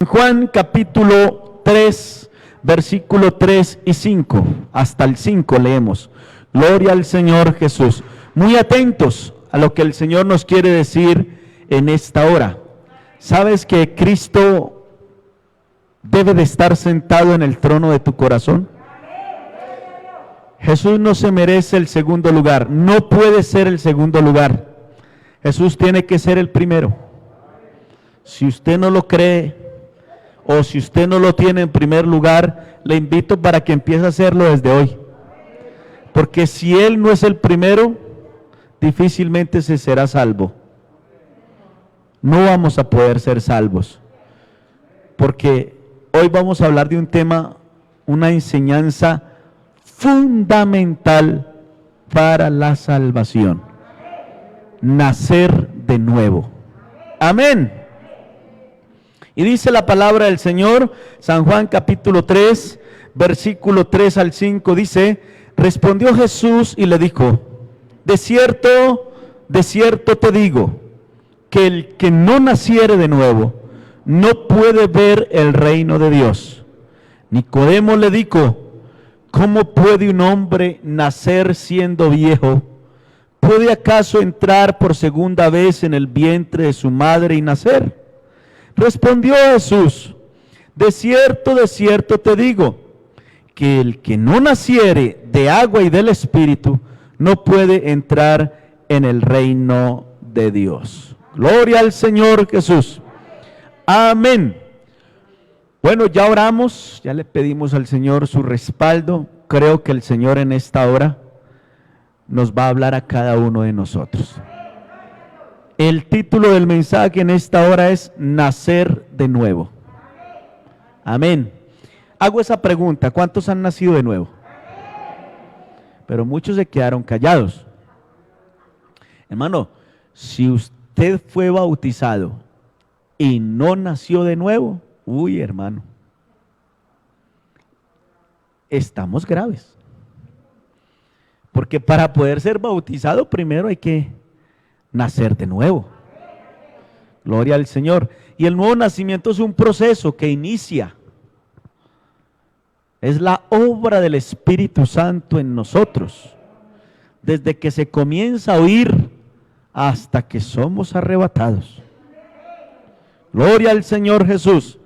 Juan capítulo 3, versículo 3 y 5, hasta el 5 leemos. Gloria al Señor Jesús. Muy atentos a lo que el Señor nos quiere decir en esta hora. ¿Sabes que Cristo debe de estar sentado en el trono de tu corazón? Jesús no se merece el segundo lugar, no puede ser el segundo lugar. Jesús tiene que ser el primero. Si usted no lo cree, o si usted no lo tiene en primer lugar, le invito para que empiece a hacerlo desde hoy. Porque si Él no es el primero, difícilmente se será salvo. No vamos a poder ser salvos. Porque hoy vamos a hablar de un tema, una enseñanza fundamental para la salvación. Nacer de nuevo. Amén. Y dice la palabra del Señor, San Juan capítulo 3, versículo 3 al 5, dice: respondió Jesús y le dijo: de cierto te digo, que el que no naciere de nuevo, no puede ver el reino de Dios. Nicodemo le dijo: ¿cómo puede un hombre nacer siendo viejo? ¿Puede acaso entrar por segunda vez en el vientre de su madre y nacer? Respondió Jesús: de cierto te digo, que el que no naciere de agua y del Espíritu, no puede entrar en el reino de Dios. Gloria al Señor Jesús. Amén. Bueno, ya oramos, ya le pedimos al Señor su respaldo. Creo que el Señor en esta hora nos va a hablar a cada uno de nosotros. El título del mensaje en esta hora es Nacer de nuevo. Amén. Hago esa pregunta: ¿cuántos han nacido de nuevo? Pero muchos se quedaron callados. Hermano, si usted fue bautizado y no nació de nuevo, uy, hermano, estamos graves. Porque para poder ser bautizado primero hay que nacer de nuevo. Gloria al Señor. Y el nuevo nacimiento es un proceso que inicia. Es la obra del Espíritu Santo en nosotros. Desde que se comienza a oír hasta que somos arrebatados. Gloria al Señor Jesús.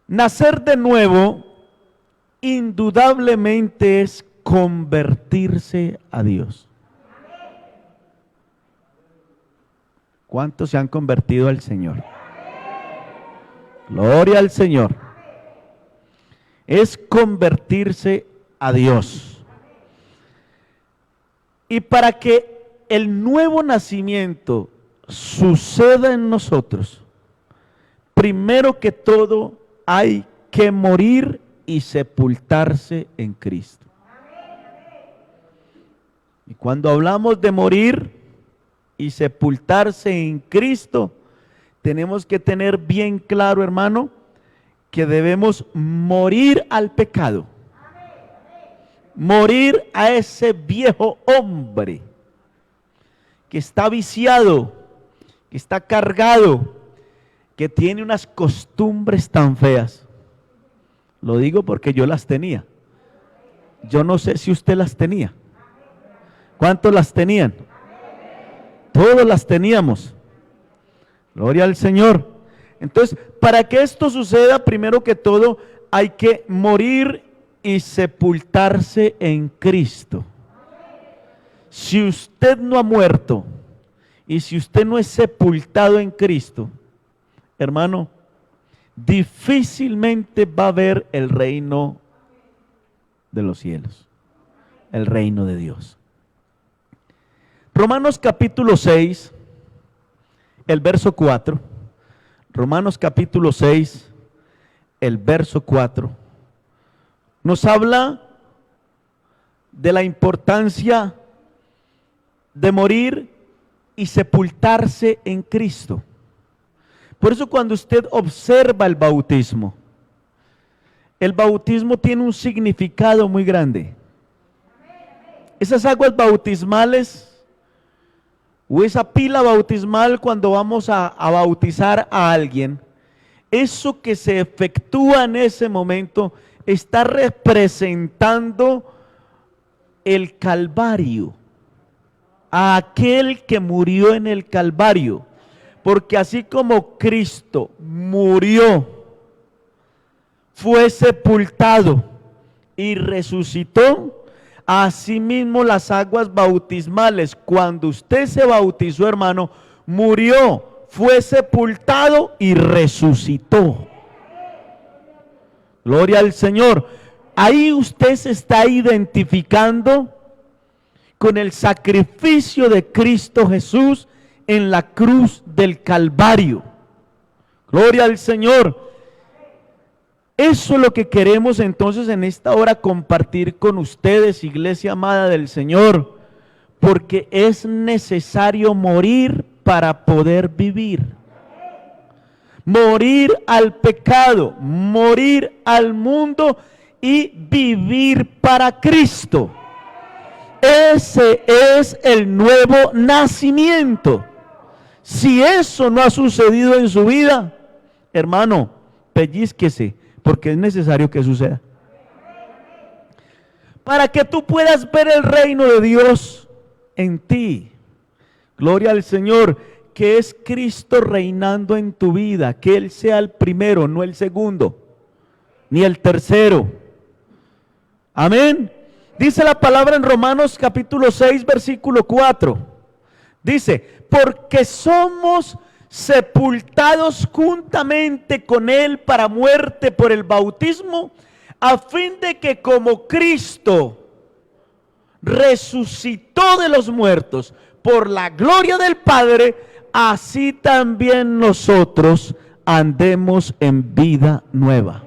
Nacer de nuevo indudablemente es convertirse a Dios. ¿Cuántos se han convertido al Señor? Gloria al Señor. Es convertirse a Dios. Y para que el nuevo nacimiento suceda en nosotros, primero que todo hay que morir y sepultarse en Cristo. Y cuando hablamos de morir y sepultarse en Cristo, tenemos que tener bien claro, hermano, que debemos morir al pecado, morir a ese viejo hombre que está viciado, que está cargado, que tiene unas costumbres tan feas. Lo digo porque yo las tenía. Yo no sé si usted las tenía. ¿Cuántos las tenían? Todos las teníamos. Gloria al Señor. Entonces, para que esto suceda, primero que todo, hay que morir y sepultarse en Cristo. Si usted no ha muerto y si usted no es sepultado en Cristo, hermano, difícilmente va a ver el reino de los cielos, el reino de Dios. Romanos capítulo 6, el verso 4. Romanos capítulo 6, el verso 4. Nos habla de la importancia de morir y sepultarse en Cristo. Por eso cuando usted observa el bautismo tiene un significado muy grande. Esas aguas bautismales o esa pila bautismal, cuando vamos a bautizar a alguien, eso que se efectúa en ese momento está representando el Calvario, a aquel que murió en el Calvario. Porque así como Cristo murió, fue sepultado y resucitó, asimismo las aguas bautismales, cuando usted se bautizó, hermano, murió, fue sepultado y resucitó. Gloria al Señor. Ahí usted se está identificando con el sacrificio de Cristo Jesús en la cruz del Calvario. Gloria al Señor. Eso es lo que queremos entonces en esta hora compartir con ustedes, iglesia amada del Señor, porque es necesario morir para poder vivir. Morir al pecado, morir al mundo y vivir para Cristo. Ese es el nuevo nacimiento. Si eso no ha sucedido en su vida, hermano, pellízquese, porque es necesario que suceda. Para que tú puedas ver el reino de Dios en ti. Gloria al Señor, que es Cristo reinando en tu vida, que Él sea el primero, no el segundo, ni el tercero. Amén. Dice la palabra en Romanos capítulo 6, versículo 4. Dice, porque somos sepultados juntamente con Él para muerte por el bautismo, a fin de que como Cristo resucitó de los muertos por la gloria del Padre, así también nosotros andemos en vida nueva.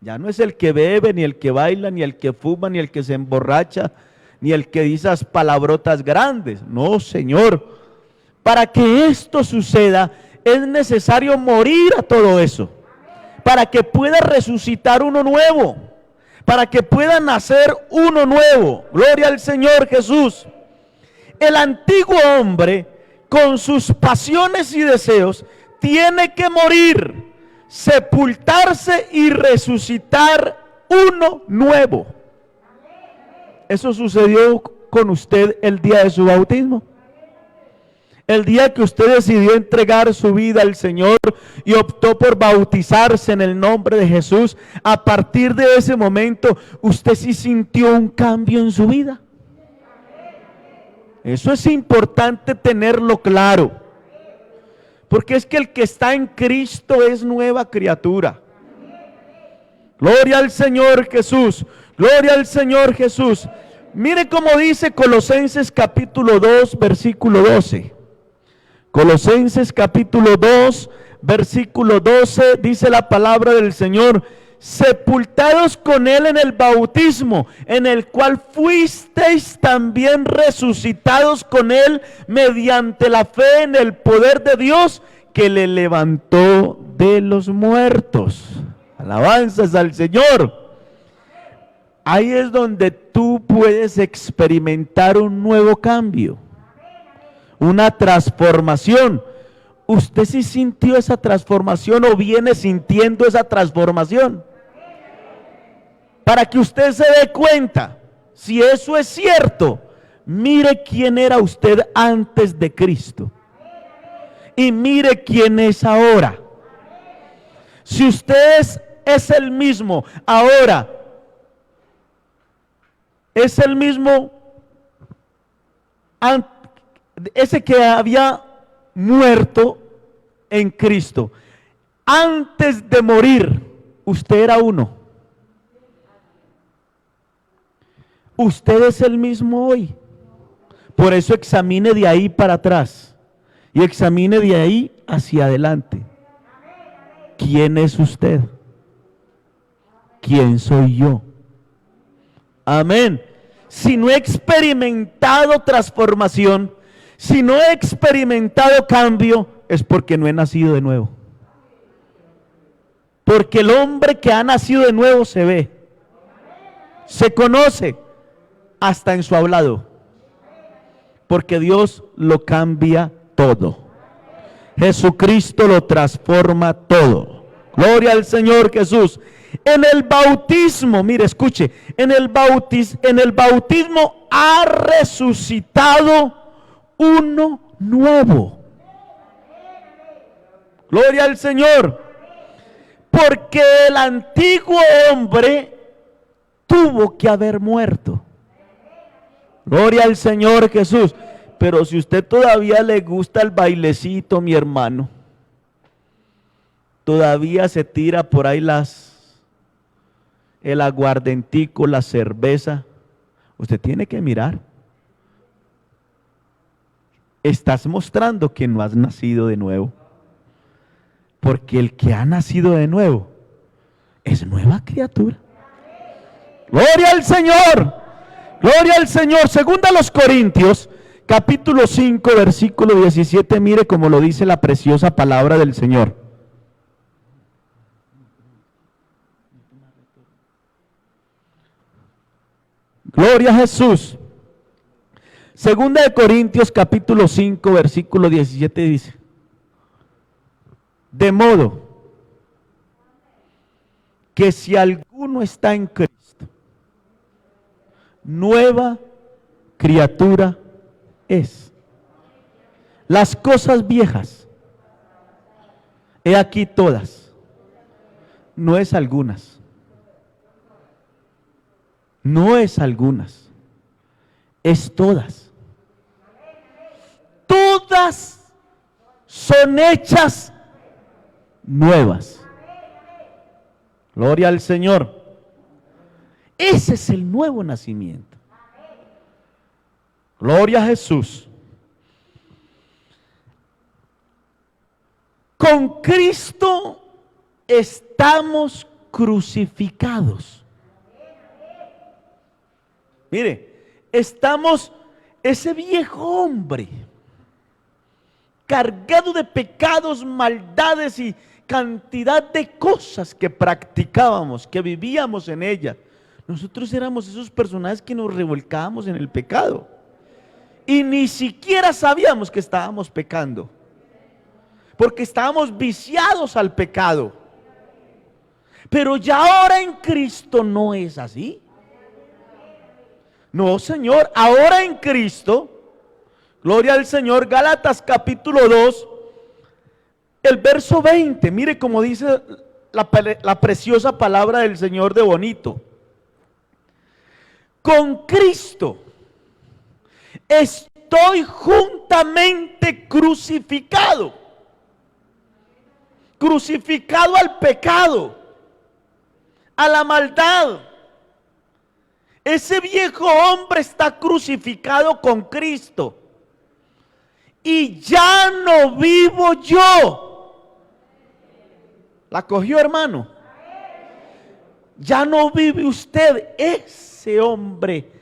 Ya no es el que bebe, ni el que baila, ni el que fuma, ni el que se emborracha, ni el que dice esas palabrotas grandes. No, Señor. Para que esto suceda, es necesario morir a todo eso. Para que pueda resucitar uno nuevo. Para que pueda nacer uno nuevo. Gloria al Señor Jesús. El antiguo hombre, con sus pasiones y deseos, tiene que morir, sepultarse y resucitar uno nuevo. Eso sucedió con usted el día de su bautismo. El día que usted decidió entregar su vida al Señor y optó por bautizarse en el nombre de Jesús, a partir de ese momento, usted sí sintió un cambio en su vida. Eso es importante tenerlo claro. Porque es que el que está en Cristo es nueva criatura. Gloria al Señor Jesús. Gloria al Señor Jesús. Mire cómo dice Colosenses capítulo 2, versículo 12. Colosenses capítulo 2, versículo 12, dice la palabra del Señor: sepultados con Él en el bautismo, en el cual fuisteis también resucitados con Él mediante la fe en el poder de Dios que le levantó de los muertos. Alabanzas al Señor. Ahí es donde tú puedes experimentar un nuevo cambio, una transformación. ¿Usted sí sintió esa transformación o viene sintiendo esa transformación? Para que usted se dé cuenta, si eso es cierto, mire quién era usted antes de Cristo y mire quién es ahora. Si usted es el mismo ahora, es el mismo ese que había muerto en Cristo. Antes de morir, usted era uno. Usted es el mismo hoy. Por eso examine de ahí para atrás y examine de ahí hacia adelante. ¿Quién es usted? ¿Quién soy yo? Amén. Si no he experimentado transformación, si no he experimentado cambio, es porque no he nacido de nuevo. Porque el hombre que ha nacido de nuevo se ve, se conoce, hasta en su hablado. Porque Dios lo cambia todo. Jesucristo lo transforma todo. Gloria al Señor Jesús. En el bautismo, mire, escuche, en el bautismo ha resucitado uno nuevo. Gloria al Señor. Porque el antiguo hombre tuvo que haber muerto. Gloria al Señor Jesús. Pero si usted todavía le gusta el bailecito, mi hermano, todavía se tira por ahí el aguardentico, la cerveza, usted tiene que mirar. Estás mostrando que no has nacido de nuevo. Porque el que ha nacido de nuevo es nueva criatura. Gloria al Señor. Gloria al Señor. Segunda a los Corintios, capítulo 5, versículo 17. Mire cómo lo dice la preciosa palabra del Señor. Gloria a Jesús. Segunda de Corintios, capítulo 5, versículo 17 dice: de modo que si alguno está en Cristo, nueva criatura es. Las cosas viejas, he aquí todas, no es algunas, no es algunas, es todas. Todas son hechas nuevas. Gloria al Señor. Ese es el nuevo nacimiento. Gloria a Jesús. Con Cristo estamos crucificados. Mire, estamos, ese viejo hombre cargado de pecados, maldades y cantidad de cosas que practicábamos, que vivíamos en ella. Nosotros éramos esos personajes que nos revolcábamos en el pecado y ni siquiera sabíamos que estábamos pecando, porque estábamos viciados al pecado. Pero ya ahora en Cristo no es así. No, Señor, ahora en Cristo, gloria al Señor. Gálatas capítulo 2, el verso 20, mire cómo dice la preciosa palabra del Señor de bonito. Con Cristo estoy juntamente crucificado. Crucificado al pecado, a la maldad. Ese viejo hombre está crucificado con Cristo. Y ya no vivo yo. ¿La cogió, hermano? Ya no vive usted. Ese hombre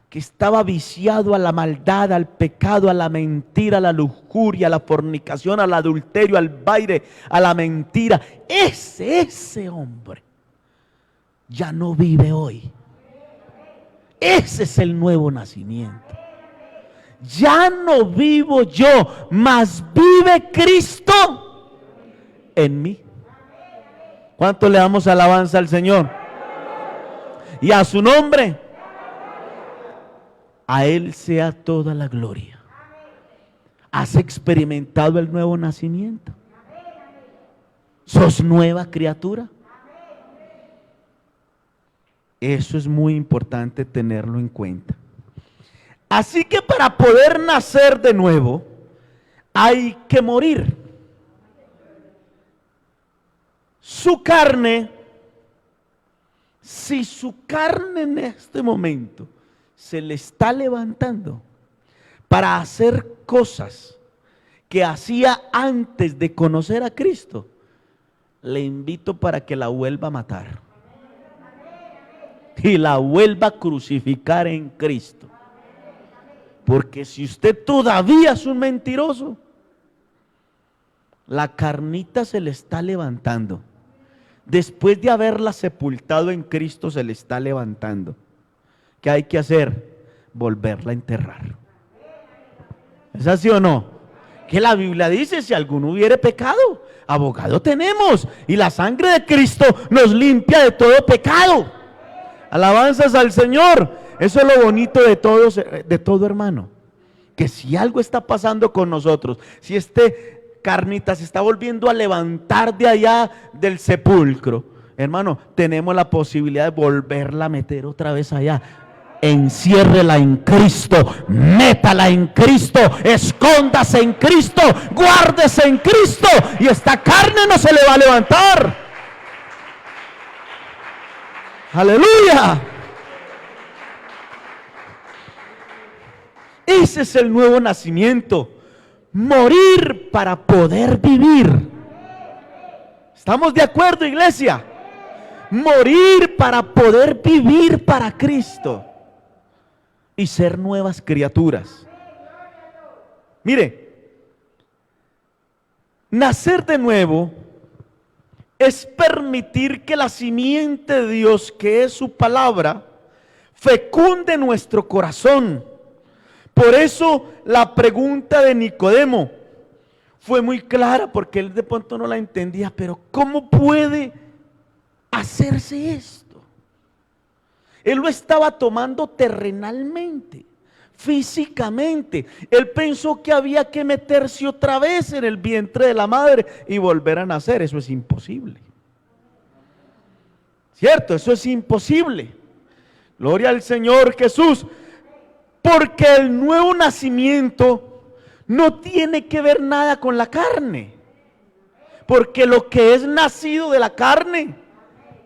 que estaba viciado a la maldad, al pecado, a la mentira, a la lujuria, a la fornicación, al adulterio, al baile, a la mentira. Ese hombre ya no vive hoy. Ese es el nuevo nacimiento. Ya no vivo yo, mas vive Cristo en mí. ¿Cuánto le damos alabanza al Señor? Y a su nombre, a Él sea toda la gloria. ¿Has experimentado el nuevo nacimiento? ¿Sos nueva criatura? Eso es muy importante tenerlo en cuenta. Así que para poder nacer de nuevo, hay que morir. Su carne, si su carne en este momento se le está levantando para hacer cosas que hacía antes de conocer a Cristo, le invito para que la vuelva a matar y la vuelva a crucificar en Cristo. Porque si usted todavía es un mentiroso, la carnita se le está levantando. Después de haberla sepultado en Cristo, se le está levantando. ¿Qué hay que hacer? Volverla a enterrar. ¿Es así o no? Que la Biblia dice, si alguno hubiere pecado, abogado tenemos, y la sangre de Cristo nos limpia de todo pecado. Alabanzas al Señor. Eso es lo bonito de todo hermano. Que si algo está pasando con nosotros, si carnita se está volviendo a levantar de allá del sepulcro, hermano, tenemos la posibilidad de volverla a meter otra vez allá. Enciérrela en Cristo, métala en Cristo, escóndase en Cristo, guárdese en Cristo, y esta carne no se le va a levantar. Aleluya. Ese es el nuevo nacimiento. Morir para poder vivir. ¿Estamos de acuerdo, iglesia? Morir para poder vivir para Cristo y ser nuevas criaturas. Mire, nacer de nuevo es permitir que la simiente de Dios, que es su palabra, fecunde nuestro corazón. Por eso la pregunta de Nicodemo fue muy clara, porque él de pronto no la entendía. Pero ¿cómo puede hacerse esto? Él lo estaba tomando terrenalmente, físicamente. Él pensó que había que meterse otra vez en el vientre de la madre y volver a nacer. Eso es imposible, ¿cierto? Eso es imposible. Gloria al Señor Jesús. Porque el nuevo nacimiento no tiene que ver nada con la carne. Porque lo que es nacido de la carne,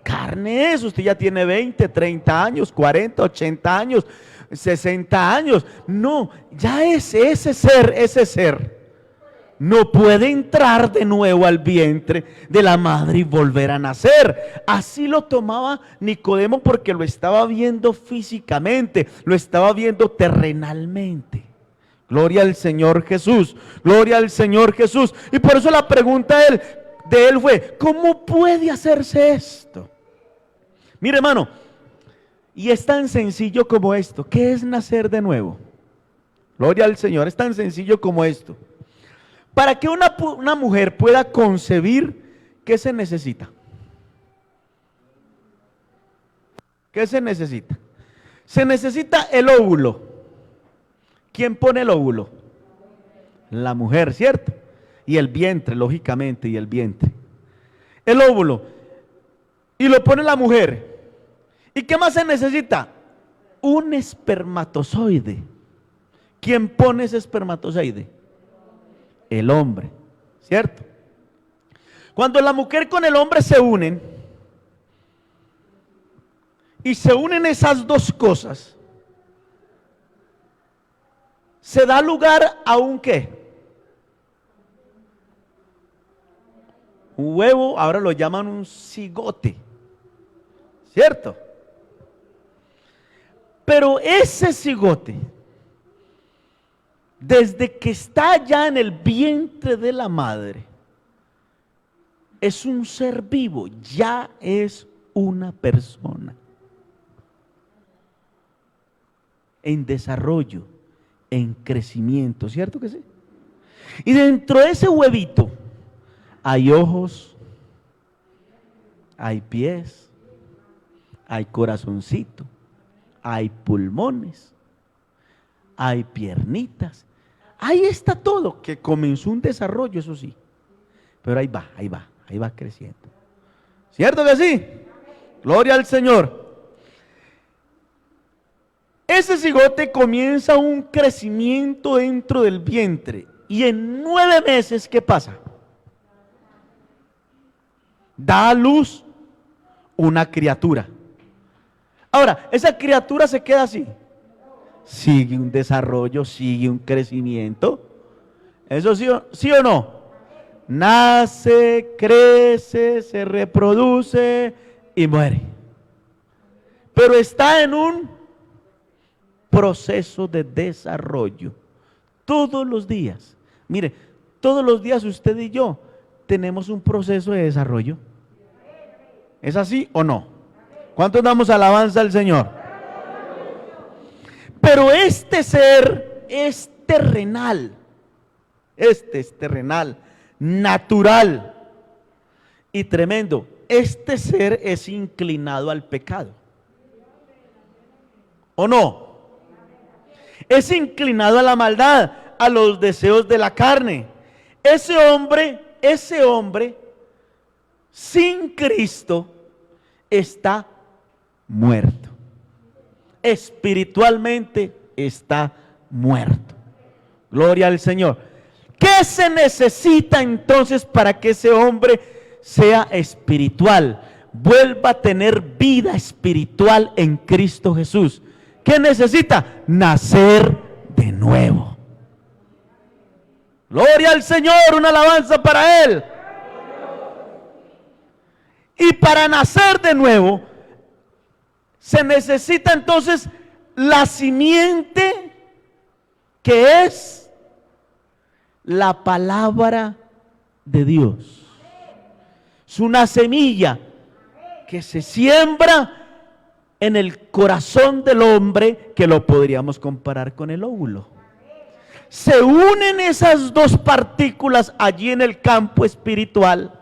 carne es. Usted ya tiene 20, 30 años, 40, 80 años, 60 años. No, ya ese ser no puede entrar de nuevo al vientre de la madre y volver a nacer. Así lo tomaba Nicodemo, porque lo estaba viendo físicamente, lo estaba viendo terrenalmente. Gloria al Señor Jesús, gloria al Señor Jesús. Y por eso la pregunta de él fue, ¿cómo puede hacerse esto? Mire, hermano, y es tan sencillo como esto. ¿Qué es nacer de nuevo? Gloria al Señor, es tan sencillo como esto. Para que una mujer pueda concebir, ¿qué se necesita? ¿Qué se necesita? Se necesita el óvulo. ¿Quién pone el óvulo? La mujer, ¿cierto? Y el vientre, lógicamente, y el vientre. El óvulo. Y lo pone la mujer. ¿Y qué más se necesita? Un espermatozoide. ¿Quién pone ese espermatozoide? El hombre, ¿cierto? Cuando la mujer con el hombre se unen, y se unen esas dos cosas, se da lugar a un ¿qué? Un huevo, ahora lo llaman un cigote, ¿cierto? Pero ese cigote, desde que está ya en el vientre de la madre, es un ser vivo, ya es una persona en desarrollo, en crecimiento, ¿cierto que sí? Y dentro de ese huevito hay ojos, hay pies, hay corazoncito, hay pulmones, hay piernitas. Ahí está todo, que comenzó un desarrollo, eso sí. Pero ahí va creciendo. ¿Cierto que sí? Gloria al Señor. Ese cigote comienza un crecimiento dentro del vientre. Y en 9 meses, ¿qué pasa? Da a luz una criatura. Ahora, esa criatura se queda así. Sigue un desarrollo, sigue un crecimiento. ¿Eso sí o no? Nace, crece, se reproduce y muere. Pero está en un proceso de desarrollo. Todos los días. Mire, todos los días usted y yo tenemos un proceso de desarrollo. ¿Es así o no? ¿Cuántos damos alabanza al Señor? Pero este ser es terrenal. Este es terrenal, natural y tremendo. Este ser es inclinado al pecado, ¿o no? Es inclinado a la maldad, a los deseos de la carne. Ese hombre sin Cristo está muerto. Espiritualmente está muerto. Gloria al Señor. ¿Qué se necesita entonces para que ese hombre sea espiritual? Vuelva a tener vida espiritual en Cristo Jesús. ¿Qué necesita? Nacer de nuevo. Gloria al Señor, una alabanza para Él. Y para nacer de nuevo, se necesita entonces la simiente que es la palabra de Dios. Es una semilla que se siembra en el corazón del hombre, que lo podríamos comparar con el óvulo. Se unen esas dos partículas allí en el campo espiritual,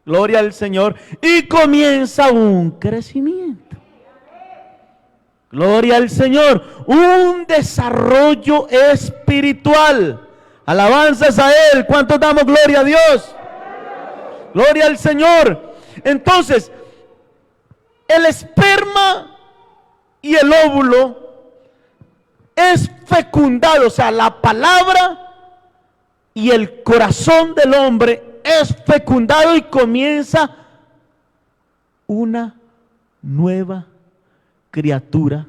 gloria al Señor, y comienza un crecimiento. Gloria al Señor, un desarrollo espiritual. Alabanzas a Él. ¿Cuántos damos gloria a Dios? Gloria al Señor. Entonces, el esperma y el óvulo es fecundado, o sea, la palabra y el corazón del hombre es fecundado y comienza una nueva criatura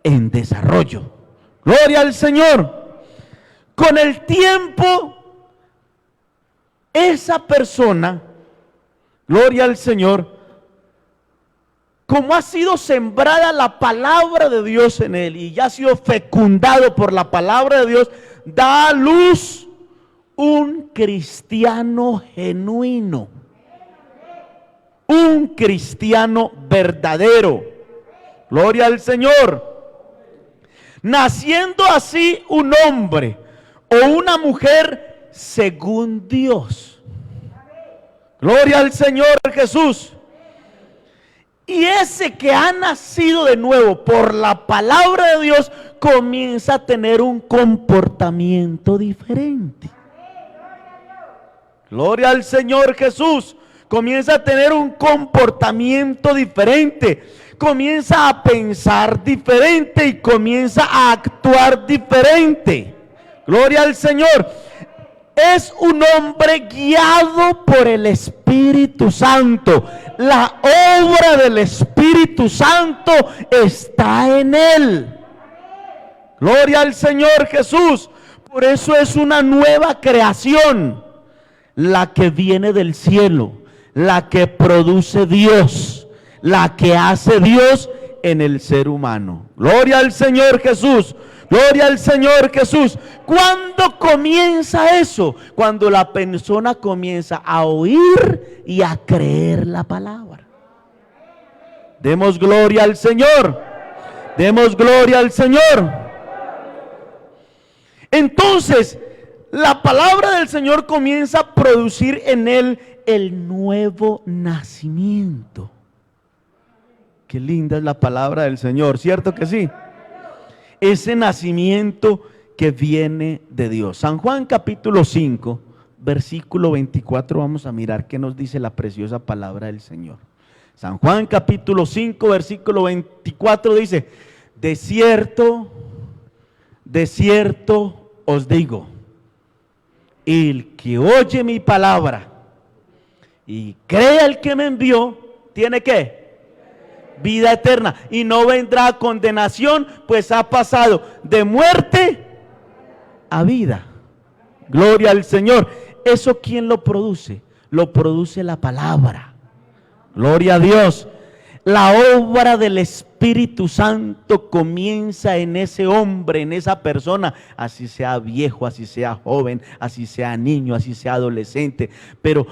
en desarrollo. Gloria al Señor. Con el tiempo, esa persona, gloria al Señor, como ha sido sembrada la palabra de Dios en él y ya ha sido fecundado por la palabra de Dios, da a luz un cristiano genuino, un cristiano verdadero. Gloria al Señor. Naciendo así un hombre o una mujer según Dios. Gloria al Señor Jesús. Y ese que ha nacido de nuevo por la palabra de Dios comienza a tener un comportamiento diferente. Gloria al Señor Jesús. Comienza a tener un comportamiento diferente. Comienza a pensar diferente y comienza a actuar diferente. Gloria al Señor. Es un hombre guiado por el Espíritu Santo. La obra del Espíritu Santo está en él. Gloria al Señor Jesús. Por eso es una nueva creación, la que viene del cielo, la que produce Dios, la que hace Dios en el ser humano. Gloria al Señor Jesús. Gloria al Señor Jesús. ¿Cuándo comienza eso? Cuando la persona comienza a oír y a creer la palabra. Demos gloria al Señor. Demos gloria al Señor. Entonces, la palabra del Señor comienza a producir en él el nuevo nacimiento. Qué linda es la palabra del Señor, ¿cierto que sí? Ese nacimiento que viene de Dios. San Juan capítulo 5, versículo 24, vamos a mirar qué nos dice la preciosa palabra del Señor. San Juan capítulo 5, versículo 24 dice: de cierto os digo, el que oye mi palabra y cree al que me envió, ¿tiene qué? Vida eterna, y no vendrá a condenación, pues ha pasado de muerte a vida. Gloria al Señor. ¿Eso quién lo produce? Lo produce la palabra. Gloria a Dios. La obra del Espíritu Santo comienza en ese hombre, en esa persona, así sea viejo, así sea joven, así sea niño, así sea adolescente, pero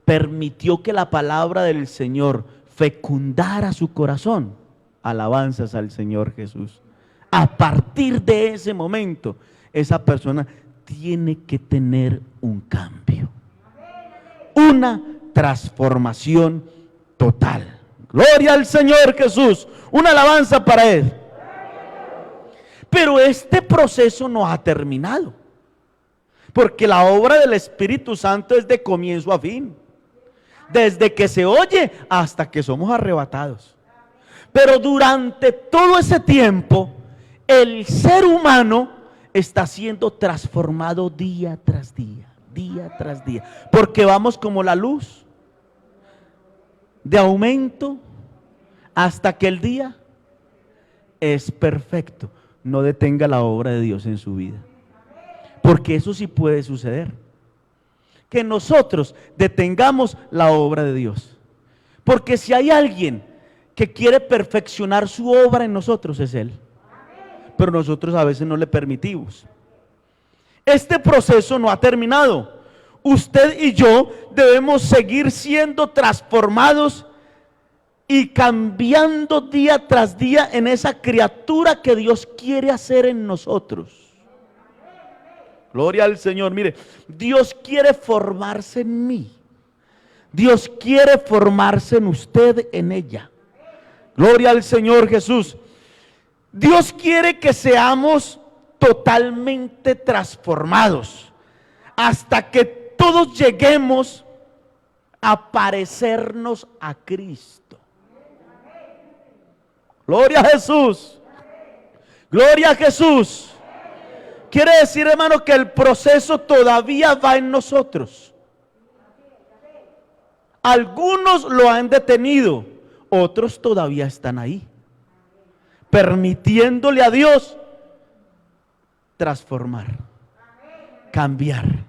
permitió que la palabra del Señor fecundara su corazón. Alabanzas al Señor Jesús. A partir de ese momento, esa persona tiene que tener un cambio, una transformación total. Gloria al Señor Jesús, una alabanza para Él. Pero este proceso no ha terminado, porque la obra del Espíritu Santo es de comienzo a fin, desde que se oye hasta que somos arrebatados. Pero durante todo ese tiempo, el ser humano está siendo transformado día tras día, porque vamos como la luz, de aumento hasta que el día es perfecto. No detenga la obra de Dios en su vida, porque eso sí puede suceder, que nosotros detengamos la obra de Dios, porque si hay alguien que quiere perfeccionar su obra en nosotros es Él, pero nosotros a veces no le permitimos. Este proceso no ha terminado. Usted y yo debemos seguir siendo transformados y cambiando día tras día en esa criatura que Dios quiere hacer en nosotros. Gloria al Señor. Mire, Dios quiere formarse en mí. Dios quiere formarse en usted, en ella. Gloria al Señor Jesús. Dios quiere que seamos totalmente transformados hasta que todos lleguemos a parecernos a Cristo. Gloria a Jesús. Gloria a Jesús. Quiere decir, hermano, que el proceso todavía va en nosotros. Algunos lo han detenido, otros todavía están ahí, permitiéndole a Dios transformar, cambiar,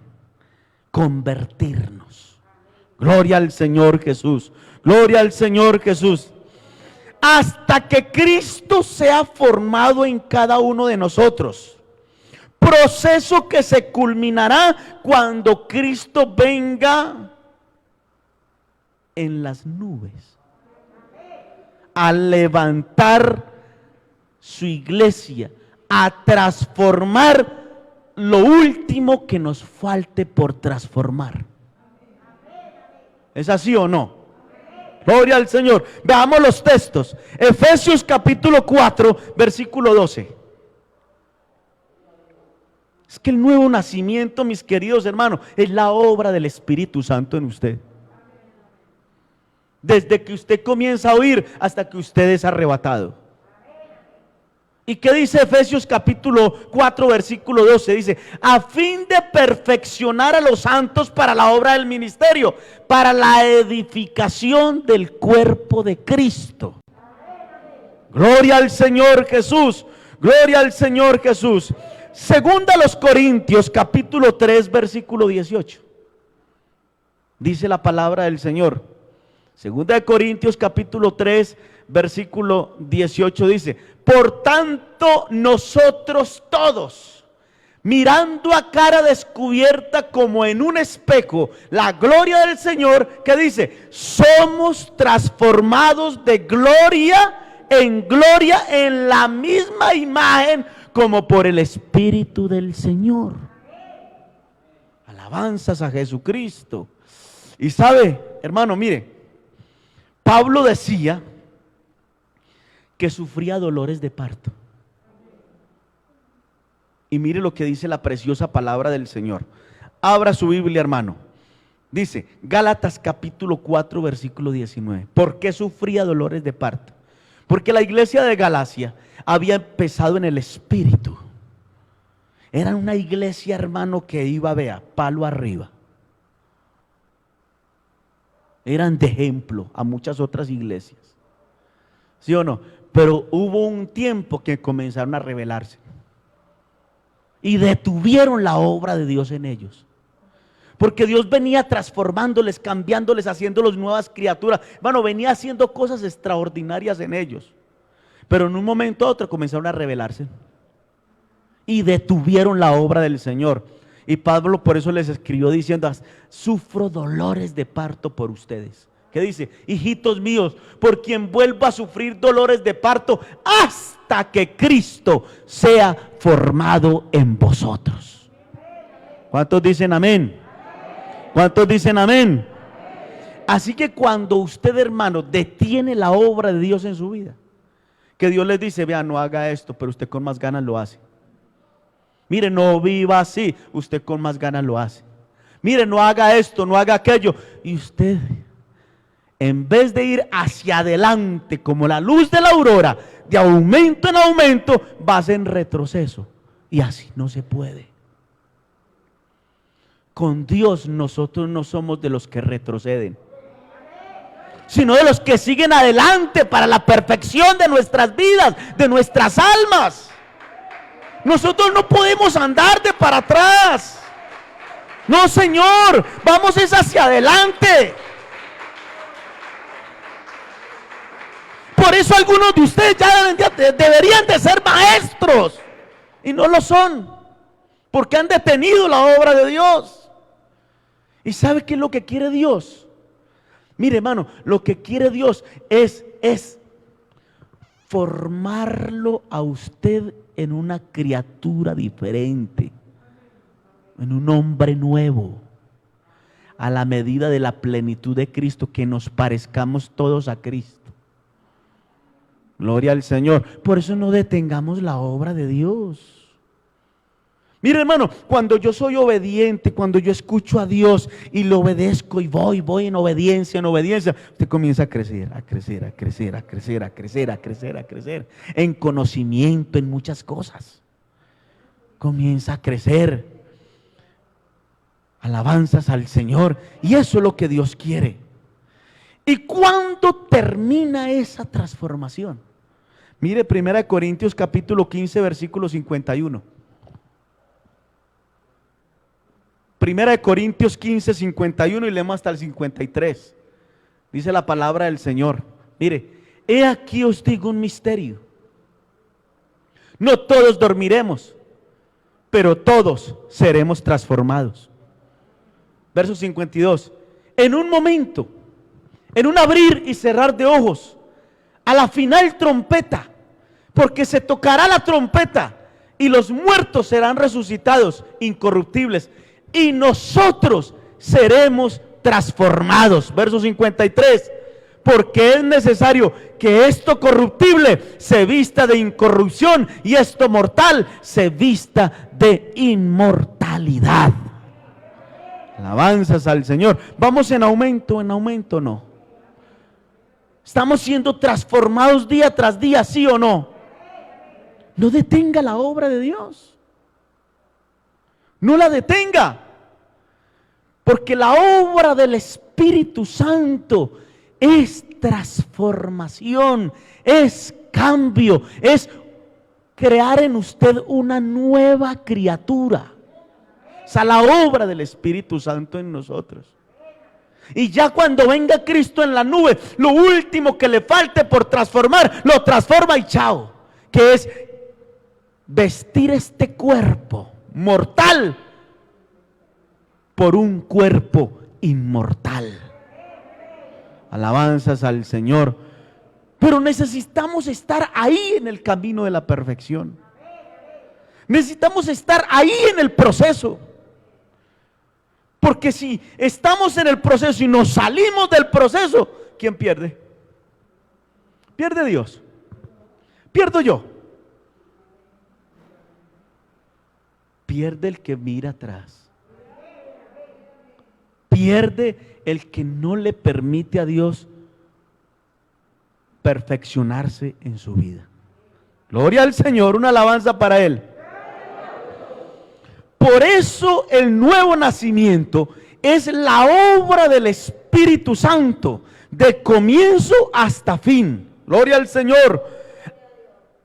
convertirnos. Gloria al Señor Jesús. Gloria al Señor Jesús. Hasta que Cristo sea formado en cada uno de nosotros. Proceso que se culminará cuando Cristo venga en las nubes a levantar su iglesia, a transformar lo último que nos falte por transformar. ¿Es así o no? Gloria al Señor. Veamos los textos. Efesios capítulo 4, versículo 12. Es que el nuevo nacimiento, mis queridos hermanos, es la obra del Espíritu Santo en usted. Desde que usted comienza a oír hasta que usted es arrebatado. ¿Y qué dice Efesios capítulo 4 versículo 12? Dice, a fin de perfeccionar a los santos para la obra del ministerio, para la edificación del cuerpo de Cristo. Gloria al Señor Jesús. Gloria al Señor Jesús. Segunda a los Corintios capítulo 3 versículo 18. Dice la palabra del Señor. Segunda de Corintios capítulo 3 versículo 18 dice, por tanto nosotros todos, mirando a cara descubierta como en un espejo la gloria del Señor, que dice, somos transformados de gloria en la misma imagen como por el Espíritu del Señor. Alabanzas a Jesucristo. Y sabe, hermano, mire, Pablo decía que sufría dolores de parto. Y mire lo que dice la preciosa palabra del Señor. Abra su Biblia, hermano. Dice, Gálatas capítulo 4, versículo 19. ¿Por qué sufría dolores de parto? Porque la iglesia de Galacia había empezado en el Espíritu. Era una iglesia, hermano, que iba, vea, palo arriba. Eran de ejemplo a muchas otras iglesias. ¿Sí o no? Pero hubo un tiempo que comenzaron a rebelarse y detuvieron la obra de Dios en ellos. Porque Dios venía transformándoles, cambiándoles, haciéndolos nuevas criaturas. Bueno, venía haciendo cosas extraordinarias en ellos. Pero en un momento u otro comenzaron a rebelarse y detuvieron la obra del Señor. Y Pablo por eso les escribió diciendo, sufro dolores de parto por ustedes. ¿Qué dice? Hijitos míos, por quien vuelva a sufrir dolores de parto hasta que Cristo sea formado en vosotros. ¿Cuántos dicen amén? ¿Cuántos dicen amén? Así que cuando usted, hermano, detiene la obra de Dios en su vida, que Dios les dice, vea, no haga esto, pero usted con más ganas lo hace. Mire, no viva así, usted con más ganas lo hace. Mire, no haga esto, no haga aquello. Y usted, en vez de ir hacia adelante como la luz de la aurora, de aumento en aumento, vas en retroceso. Y así no se puede. Con Dios nosotros no somos de los que retroceden, sino de los que siguen adelante para la perfección de nuestras vidas, de nuestras almas. Nosotros no podemos andar de para atrás. No, Señor, vamos es hacia adelante. Por eso algunos de ustedes ya deberían de ser maestros y no lo son, porque han detenido la obra de Dios. ¿Y sabe qué es lo que quiere Dios? Mire, hermano, lo que quiere Dios es formarlo a usted en una criatura diferente, en un hombre nuevo, a la medida de la plenitud de Cristo, que nos parezcamos todos a Cristo. Gloria al Señor. Por eso no detengamos la obra de Dios. Mire, hermano, cuando yo soy obediente, cuando yo escucho a Dios y lo obedezco y voy en obediencia, usted comienza a crecer, a crecer, a crecer, a crecer, a crecer, a crecer, a crecer, en conocimiento, en muchas cosas. Comienza a crecer. Alabanzas al Señor. Y eso es lo que Dios quiere. ¿Y cuándo termina esa transformación? Mire 1 Corintios capítulo 15, versículo 51. 1 Corintios 15, 51 y leemos hasta el 53. Dice la palabra del Señor. Mire, he aquí os digo un misterio. No todos dormiremos, pero todos seremos transformados. Verso 52. En un momento, en un abrir y cerrar de ojos, a la final trompeta, porque se tocará la trompeta y los muertos serán resucitados incorruptibles y nosotros seremos transformados. Verso 53. Porque es necesario que esto corruptible se vista de incorrupción y esto mortal se vista de inmortalidad. Alabanzas al Señor. ¿Vamos en aumento no? ¿Estamos siendo transformados día tras día, sí o no? No detenga la obra de Dios. No la detenga. Porque la obra del Espíritu Santo es transformación, es cambio, es crear en usted una nueva criatura. O sea, la obra del Espíritu Santo en nosotros. Y ya cuando venga Cristo en la nube, lo último que le falte por transformar, lo transforma y chao. Que es vestir este cuerpo mortal por un cuerpo inmortal. Alabanzas al Señor. Pero necesitamos estar ahí en el camino de la perfección. Necesitamos estar ahí en el proceso. Porque si estamos en el proceso y nos salimos del proceso, ¿quién pierde? Pierde Dios. Pierdo yo. Pierde el que mira atrás. Pierde el que no le permite a Dios perfeccionarse en su vida. Gloria al Señor, una alabanza para Él. Por eso el nuevo nacimiento es la obra del Espíritu Santo, de comienzo hasta fin. Gloria al Señor.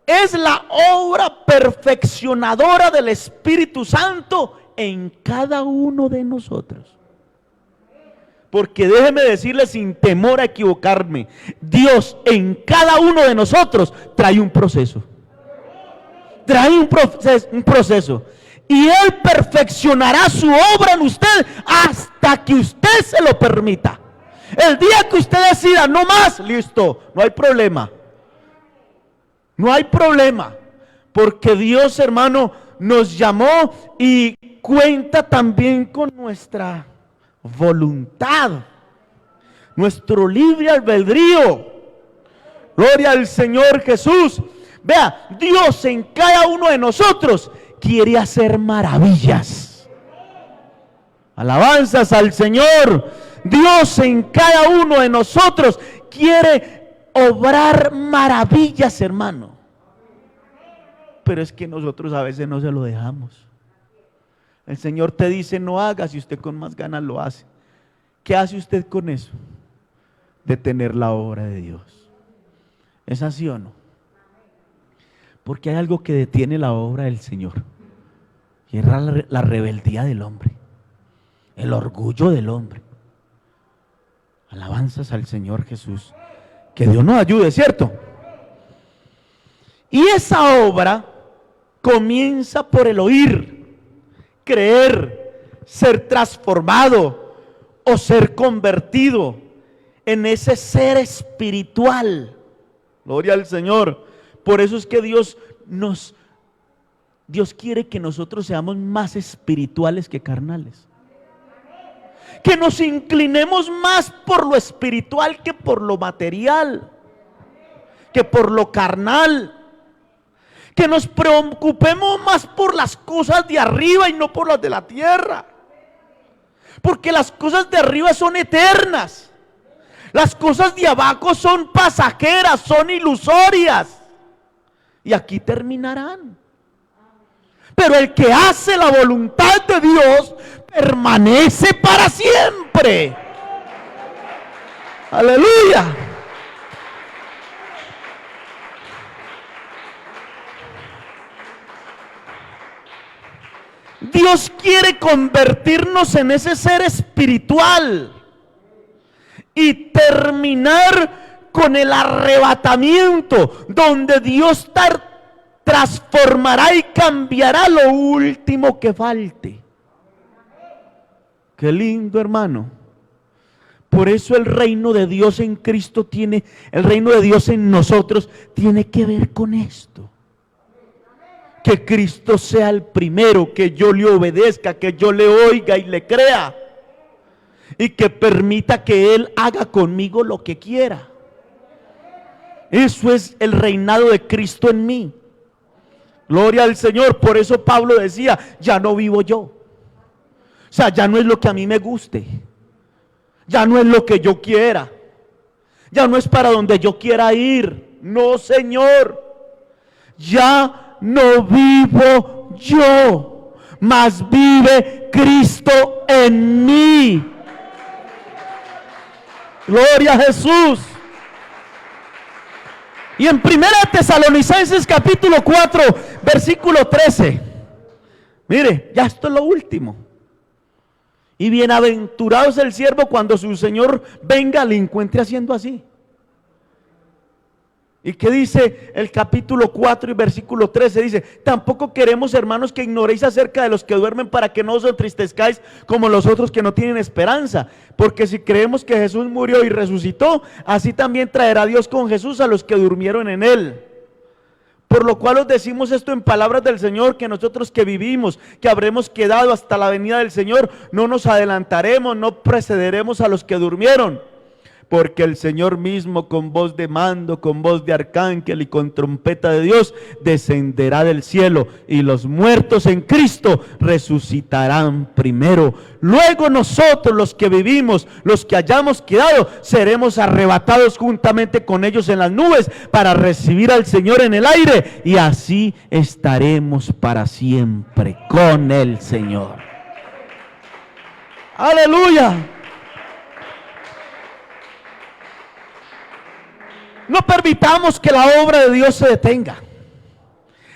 Es la obra perfeccionadora del Espíritu Santo en cada uno de nosotros. Porque déjeme decirle sin temor a equivocarme, Dios en cada uno de nosotros trae un proceso. Trae un proceso. Y Él perfeccionará su obra en usted hasta que usted se lo permita. El día que usted decida, no más, listo, no hay problema. No hay problema. Porque Dios, hermano, nos llamó y cuenta también con nuestra voluntad, nuestro libre albedrío. Gloria al Señor Jesús. Vea, Dios en cada uno de nosotros quiere hacer maravillas. Alabanzas al Señor. Dios en cada uno de nosotros quiere obrar maravillas, hermano. Pero es que nosotros a veces no se lo dejamos. El Señor te dice no hagas y usted con más ganas lo hace. ¿Qué hace usted con eso? Detener la obra de Dios. ¿Es así o no? Porque hay algo que detiene la obra del Señor. Y es la rebeldía del hombre. El orgullo del hombre. Alabanzas al Señor Jesús. Que Dios nos ayude, ¿cierto? Y esa obra comienza por el oír, creer, ser transformado o ser convertido en ese ser espiritual. Gloria al Señor. Por eso es que Dios quiere que nosotros seamos más espirituales que carnales. Que nos inclinemos más por lo espiritual que por lo material, que por lo carnal. Que nos preocupemos más por las cosas de arriba y no por las de la tierra. Porque las cosas de arriba son eternas. Las cosas de abajo son pasajeras, son ilusorias. Y aquí terminarán. Pero el que hace la voluntad de Dios permanece para siempre. Aleluya. Dios quiere convertirnos en ese ser espiritual y terminar con el arrebatamiento, donde Dios transformará y cambiará lo último que falte. Qué lindo, hermano. Por eso el reino de Dios en Cristo el reino de Dios en nosotros tiene que ver con esto. Que Cristo sea el primero, que yo le obedezca, que yo le oiga y le crea. Y que permita que Él haga conmigo lo que quiera. Eso es el reinado de Cristo en mí. Gloria al Señor. Por eso Pablo decía, ya no vivo yo. O sea, ya no es lo que a mí me guste. Ya no es lo que yo quiera. Ya no es para donde yo quiera ir. No, Señor. Ya no vivo yo, mas vive Cristo en mí. Gloria a Jesús. Y en 1 Tesalonicenses capítulo 4 versículo 13, mire, ya esto es lo último. Y bienaventurado es el siervo cuando su Señor venga, le encuentre haciendo así. ¿Y qué dice el capítulo 4 y versículo 13? Dice, tampoco queremos, hermanos, que ignoréis acerca de los que duermen, para que no os entristezcáis como los otros que no tienen esperanza. Porque si creemos que Jesús murió y resucitó, así también traerá Dios con Jesús a los que durmieron en Él. Por lo cual os decimos esto en palabras del Señor, que nosotros que vivimos, que habremos quedado hasta la venida del Señor, no nos adelantaremos, no precederemos a los que durmieron. Porque el Señor mismo, con voz de mando, con voz de arcángel y con trompeta de Dios, descenderá del cielo, y los muertos en Cristo resucitarán primero. Luego nosotros, los que vivimos, los que hayamos quedado, seremos arrebatados juntamente con ellos en las nubes para recibir al Señor en el aire, y así estaremos para siempre con el Señor. Aleluya. No permitamos que la obra de Dios se detenga.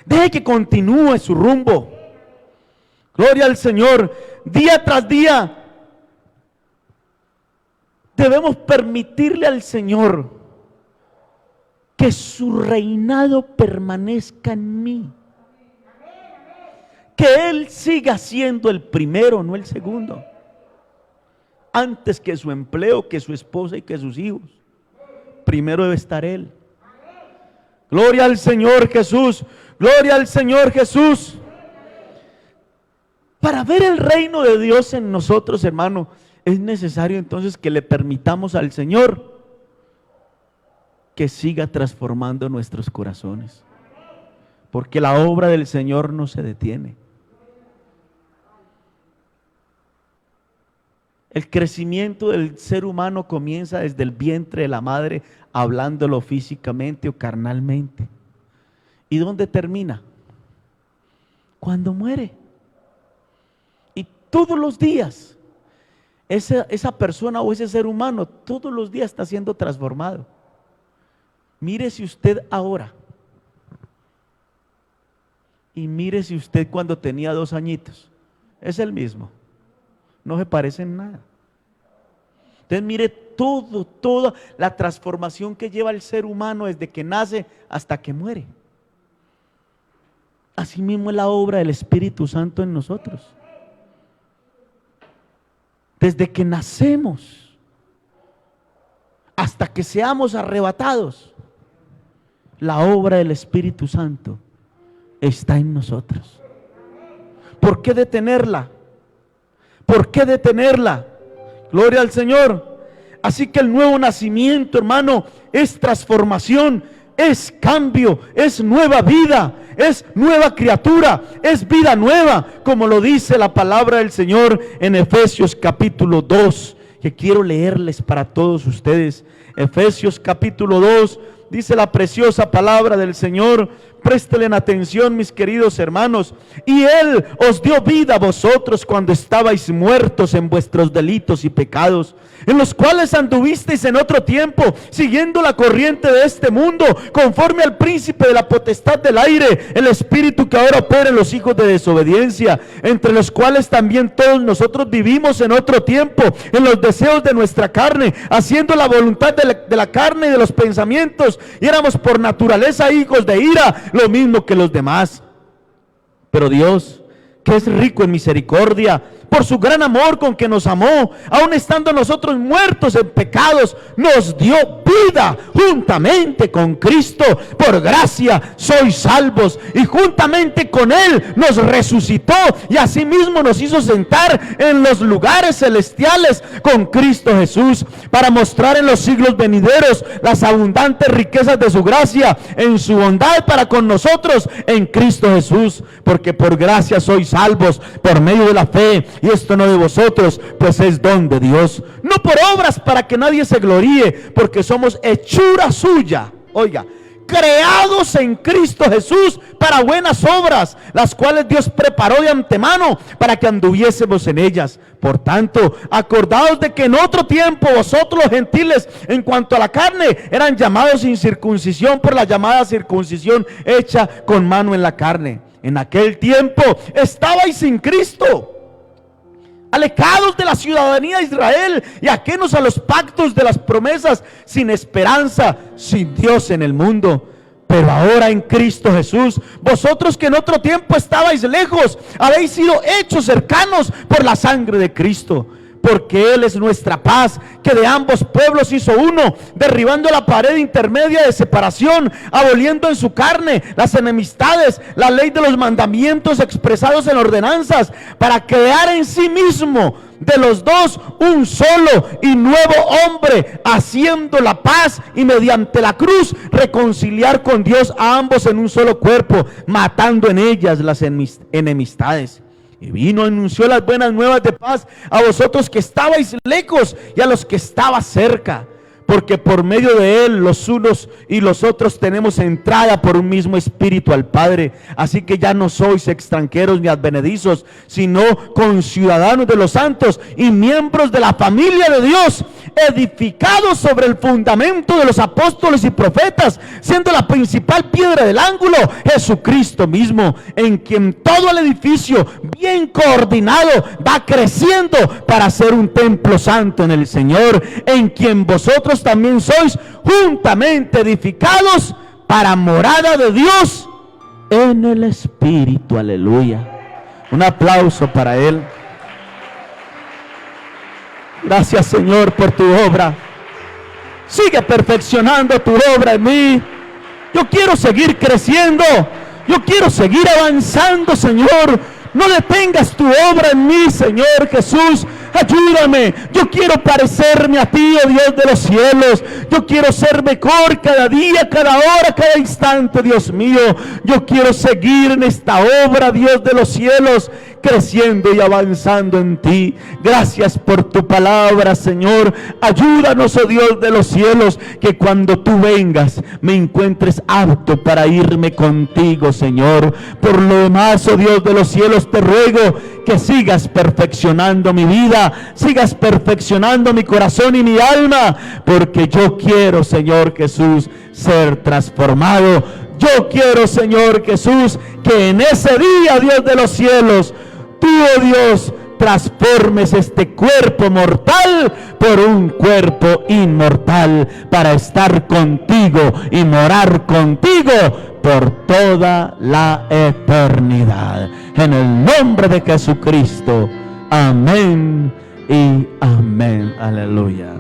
Deje que continúe su rumbo. Gloria al Señor. Día tras día debemos permitirle al Señor que su reinado permanezca en mí. Que Él siga siendo el primero, no el segundo. Antes que su empleo, que su esposa y que sus hijos. Primero debe estar Él. Gloria al Señor Jesús. Gloria al Señor Jesús. Para ver el reino de Dios en nosotros, hermano, es necesario entonces que le permitamos al Señor que siga transformando nuestros corazones, porque la obra del Señor no se detiene. El crecimiento del ser humano comienza desde el vientre de la madre, hablándolo físicamente o carnalmente. ¿Y dónde termina? Cuando muere. Y todos los días, esa persona o ese ser humano, todos los días está siendo transformado. Mírese usted ahora. Y mírese usted cuando tenía 2 añitos. Es el mismo. No se parece en nada. Entonces mire toda la transformación que lleva el ser humano desde que nace hasta que muere. Asimismo es la obra del Espíritu Santo en nosotros. Desde que nacemos hasta que seamos arrebatados, la obra del Espíritu Santo está en nosotros. ¿Por qué detenerla? ¿Por qué detenerla? Gloria al Señor. Así que el nuevo nacimiento, hermano, es transformación, es cambio, es nueva vida, es nueva criatura, es vida nueva, como lo dice la palabra del Señor en Efesios capítulo 2, que quiero leerles para todos ustedes. Efesios capítulo 2, dice la preciosa palabra del Señor. Préstenle atención, mis queridos hermanos. Y Él os dio vida a vosotros cuando estabais muertos en vuestros delitos y pecados, en los cuales anduvisteis en otro tiempo, siguiendo la corriente de este mundo, conforme al príncipe de la potestad del aire, el espíritu que ahora opera en los hijos de desobediencia, entre los cuales también todos nosotros vivimos en otro tiempo, en los deseos de nuestra carne, haciendo la voluntad de la carne y de los pensamientos, y éramos por naturaleza hijos de ira, lo mismo que los demás. Pero Dios, que es rico en misericordia, por su gran amor con que nos amó, aun estando nosotros muertos en pecados, nos dio vida juntamente con Cristo. Por gracia sois salvos, y juntamente con Él nos resucitó, y asimismo nos hizo sentar en los lugares celestiales con Cristo Jesús, para mostrar en los siglos venideros las abundantes riquezas de su gracia en su bondad para con nosotros en Cristo Jesús. Porque por gracia sois salvos por medio de la fe, y esto no de vosotros, pues es don de Dios, no por obras para que nadie se gloríe, porque somos hechura suya, oiga, creados en Cristo Jesús para buenas obras, las cuales Dios preparó de antemano para que anduviésemos en ellas. Por tanto, acordaos de que en otro tiempo vosotros los gentiles, en cuanto a la carne, eran llamados sin circuncisión por la llamada circuncisión hecha con mano en la carne. En aquel tiempo estabais sin Cristo, alejados de la ciudadanía de Israel y ajenos a los pactos de las promesas, sin esperanza, sin Dios en el mundo. Pero ahora en Cristo Jesús, vosotros que en otro tiempo estabais lejos, habéis sido hechos cercanos por la sangre de Cristo. Porque Él es nuestra paz, que de ambos pueblos hizo uno, derribando la pared intermedia de separación, aboliendo en su carne las enemistades, la ley de los mandamientos expresados en ordenanzas, para crear en sí mismo de los dos un solo y nuevo hombre, haciendo la paz, y mediante la cruz reconciliar con Dios a ambos en un solo cuerpo, matando en ellas las enemistades. Y vino, anunció las buenas nuevas de paz a vosotros que estabais lejos y a los que estabas cerca, porque por medio de Él los unos y los otros tenemos entrada por un mismo espíritu al Padre. Así que ya no sois extranjeros ni advenedizos, sino conciudadanos de los santos y miembros de la familia de Dios, edificados sobre el fundamento de los apóstoles y profetas, siendo la principal piedra del ángulo Jesucristo mismo, en quien todo el edificio bien coordinado va creciendo para ser un templo santo en el Señor, en quien vosotros también sois juntamente edificados para morada de Dios en el Espíritu. Aleluya. Un aplauso para Él. Gracias, Señor, por tu obra. Sigue perfeccionando tu obra en mí. Yo quiero seguir creciendo. Yo quiero seguir avanzando, Señor. No detengas tu obra en mí, Señor Jesús. Ayúdame. Yo quiero parecerme a ti, oh Dios de los cielos. Yo quiero ser mejor cada día, cada hora, cada instante, Dios mío. Yo quiero seguir en esta obra, Dios de los cielos, creciendo y avanzando en ti. Gracias por tu palabra, Señor. Ayúdanos, oh Dios de los cielos, que cuando tú vengas me encuentres apto para irme contigo, Señor. Por lo demás, oh Dios de los cielos, te ruego que sigas perfeccionando mi vida, sigas perfeccionando mi corazón y mi alma, porque yo quiero, Señor Jesús, ser transformado. Yo quiero, Señor Jesús, que en ese día, Dios de los cielos, tú, oh Dios, transformes este cuerpo mortal por un cuerpo inmortal, para estar contigo y morar contigo por toda la eternidad. En el nombre de Jesucristo. Amén y amén. Aleluya.